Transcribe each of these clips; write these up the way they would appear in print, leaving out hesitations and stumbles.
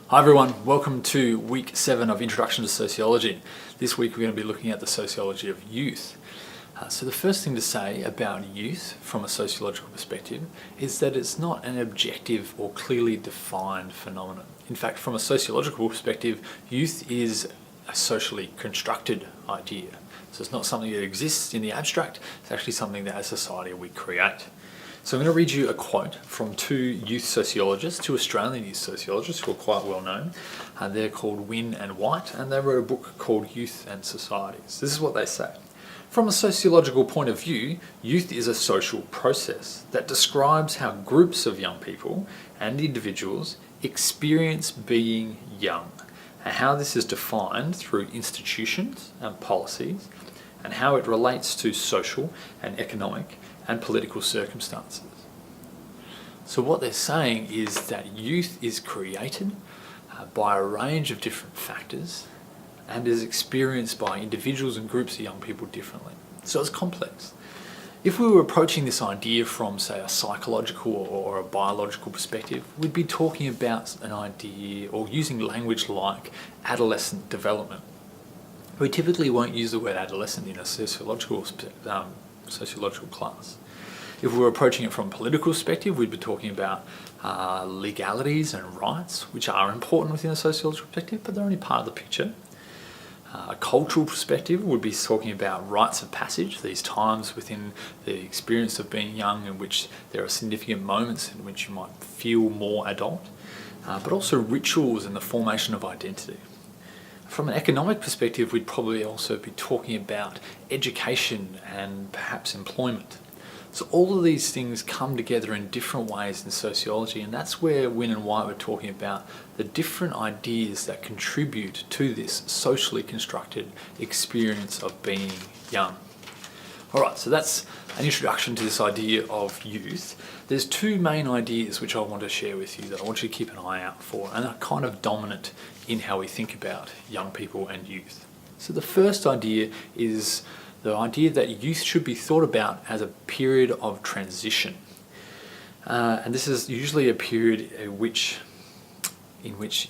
Hi everyone, welcome to week 7 of Introduction to Sociology. This week we're going to be looking at the sociology of youth. So the first thing to say about youth from a sociological perspective is that it's not an objective or clearly defined phenomenon. In fact, from a sociological perspective, youth is a socially constructed idea. So it's not something that exists in the abstract, it's actually something that as a society we create. So I'm going to read you a quote from two youth sociologists, two Australian youth sociologists who are quite well known. They're called Unwin and White, and they wrote a book called Youth and Societies. This is what they say. From a sociological point of view, youth is a social process that describes how groups of young people and individuals experience being young, and how this is defined through institutions and policies, and how it relates to social and economic and political circumstances. So what they're saying is that youth is created by a range of different factors and is experienced by individuals and groups of young people differently. So it's complex. If we were approaching this idea from, say, a psychological or a biological perspective, we'd be talking about an idea or using language like adolescent development. We typically won't use the word adolescent in a sociological class. If we were approaching it from a political perspective, we'd be talking about legalities and rights, which are important within a sociological perspective, but they're only part of the picture. A cultural perspective would be talking about rites of passage, these times within the experience of being young in which there are significant moments in which you might feel more adult, but also rituals and the formation of identity. From an economic perspective, we'd probably also be talking about education and perhaps employment. So all of these things come together in different ways in sociology, and that's where Wynne and White were talking about the different ideas that contribute to this socially constructed experience of being young. Alright, so that's an introduction to this idea of youth. There's two main ideas which I want to share with you that I want you to keep an eye out for, and are kind of dominant in how we think about young people and youth. So the first idea is the idea that youth should be thought about as a period of transition. And this is usually a period in which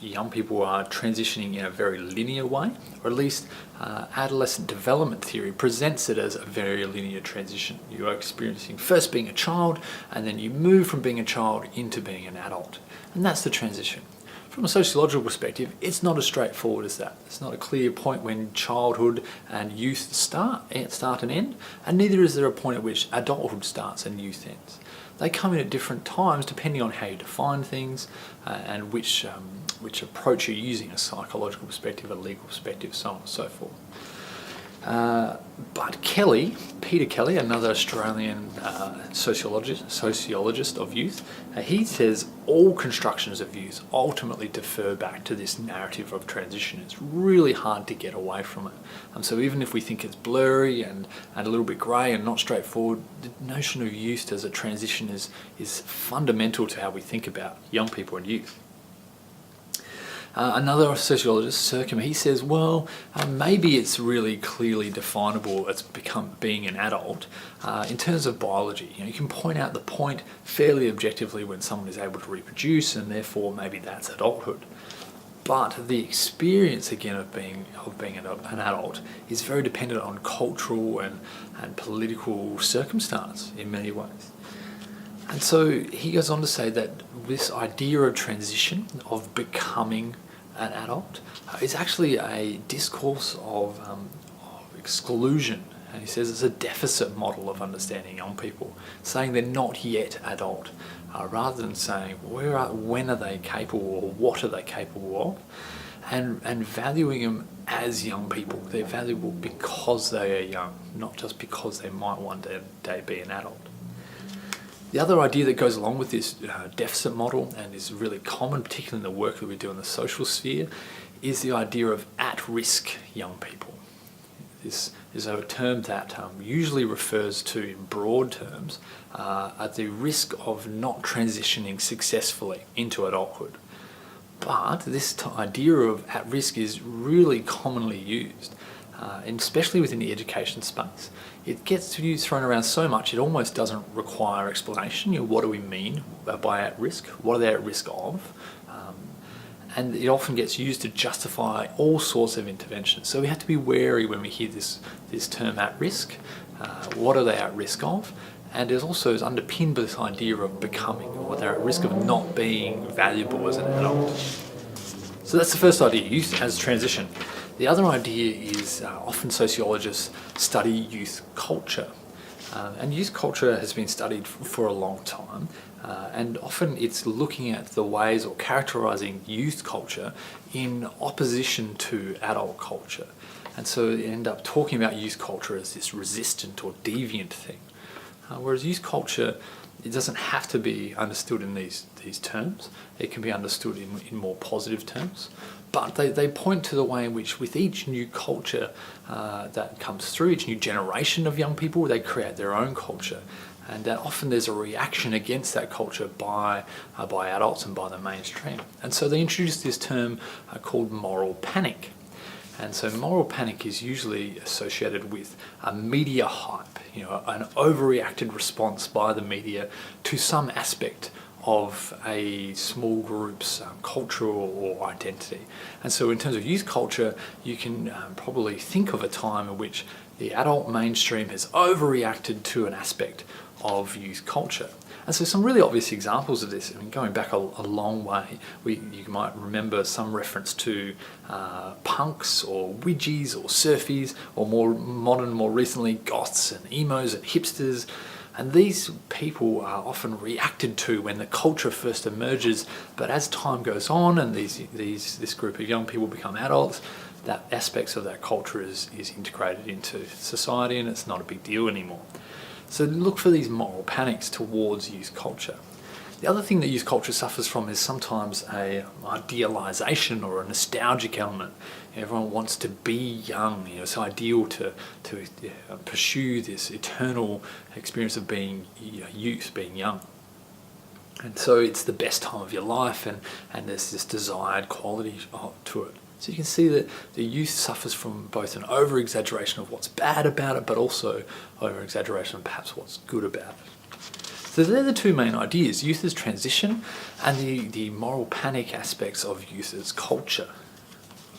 young people are transitioning in a very linear way, or at least adolescent development theory presents it as a very linear transition. You are experiencing first being a child, and then you move from being a child into being an adult. And that's the transition. From a sociological perspective, it's not as straightforward as that. It's not a clear point when childhood and youth start and end, and neither is there a point at which adulthood starts and youth ends. They come in at different times depending on how you define things and which approach you're using, a psychological perspective, a legal perspective, so on and so forth. But Peter Kelly, another Australian sociologist of youth, he says all constructions of youth ultimately defer back to this narrative of transition. It's really hard to get away from it. So even if we think it's blurry and a little bit grey and not straightforward, the notion of youth as a transition is fundamental to how we think about young people and youth. Another sociologist, Germov, he says, well, maybe it's really clearly definable as being an adult in terms of biology. You can point out the point fairly objectively when someone is able to reproduce, and therefore maybe that's adulthood. But the experience again of being an adult is very dependent on cultural and political circumstance in many ways. And so he goes on to say that this idea of transition, of becoming an adult, is actually a discourse of exclusion. And he says it's a deficit model of understanding young people, saying they're not yet adult, rather than saying when are they capable or what are they capable of, and valuing them as young people. They're valuable because they are young, not just because they might one day be an adult. The other idea that goes along with this deficit model and is really common, particularly in the work that we do in the social sphere, is the idea of at-risk young people. This is a term that usually refers to, in broad terms, at the risk of not transitioning successfully into adulthood. But this idea of at-risk is really commonly used, and especially within the education space. It gets thrown around so much it almost doesn't require explanation. What do we mean by at risk? What are they at risk of? and it often gets used to justify all sorts of interventions. So we have to be wary when we hear this term at risk. What are they at risk of? And it also is underpinned by this idea of becoming, or they're at risk of not being valuable as an adult. So that's the first idea, youth as transition. The other idea is often sociologists study youth culture. And youth culture has been studied for a long time, and often it's looking at the ways or characterising youth culture in opposition to adult culture. And so you end up talking about youth culture as this resistant or deviant thing. Whereas youth culture, it doesn't have to be understood in these terms. It can be understood in more positive terms. But they point to the way in which with each new culture that comes through, each new generation of young people, they create their own culture. And often there's a reaction against that culture by adults and by the mainstream. And so they introduced this term called moral panic. And so moral panic is usually associated with a media hype, an overreacted response by the media to some aspect of a small group's cultural or identity. And so in terms of youth culture, you can probably think of a time in which the adult mainstream has overreacted to an aspect of youth culture. And so some really obvious examples of this, going back a long way, you might remember some reference to punks or widgies or surfies, or more modern, more recently, goths and emos and hipsters. And these people are often reacted to when the culture first emerges, but as time goes on and this group of young people become adults, that aspects of that culture is integrated into society, and it's not a big deal anymore. So look for these moral panics towards youth culture. The other thing that youth culture suffers from is sometimes a idealisation or a nostalgic element. Everyone wants to be young. It's ideal to pursue this eternal experience of being youth, being young. And so it's the best time of your life, and there's this desired quality to it. So you can see that the youth suffers from both an over-exaggeration of what's bad about it, but also over-exaggeration of perhaps what's good about it. So they're the two main ideas, youth as transition and the moral panic aspects of youth as culture.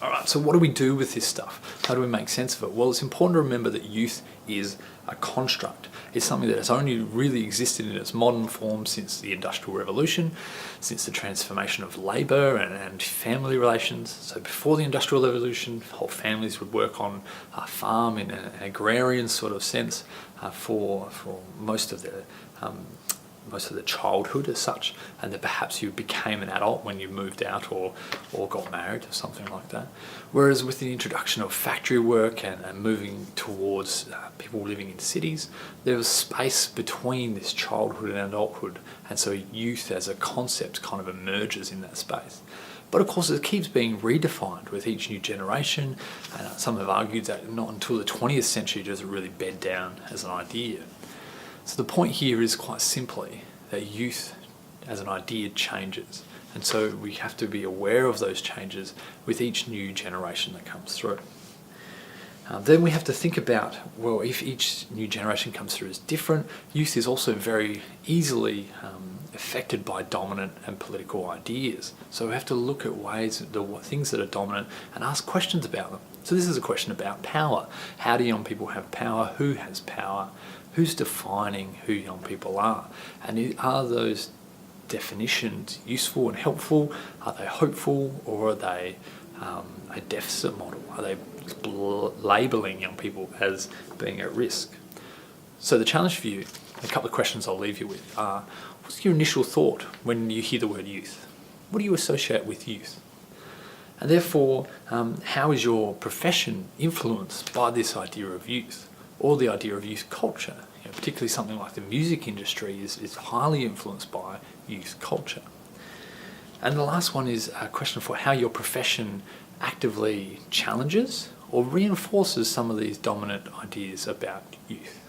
All right, so what do we do with this stuff? How do we make sense of it? Well, it's important to remember that youth is a construct. It's something that has only really existed in its modern form since the Industrial Revolution, since the transformation of labour and family relations. So before the Industrial Revolution, whole families would work on a farm in an agrarian sort of sense for most of their childhood as such, and then perhaps you became an adult when you moved out or got married or something like that. Whereas with the introduction of factory work and moving towards people living in cities, there was space between this childhood and adulthood, and so youth as a concept kind of emerges in that space. But of course it keeps being redefined with each new generation, and some have argued that not until the 20th century does it really bed down as an idea. So the point here is quite simply that youth as an idea changes, and so we have to be aware of those changes with each new generation that comes through. Then we have to think about, well, if each new generation comes through as different, youth is also very easily affected by dominant and political ideas. So we have to look at ways, the things that are dominant, and ask questions about them. So this is a question about power. How do young people have power? Who has power? Who's defining who young people are? And are those definitions useful and helpful? Are they hopeful, or are they a deficit model? Are they labelling young people as being at risk? So the challenge for you, a couple of questions I'll leave you with are, what's your initial thought when you hear the word youth? What do you associate with youth? And therefore, how is your profession influenced by this idea of youth, or the idea of youth culture? Particularly something like the music industry is highly influenced by youth culture. And the last one is a question for how your profession actively challenges or reinforces some of these dominant ideas about youth.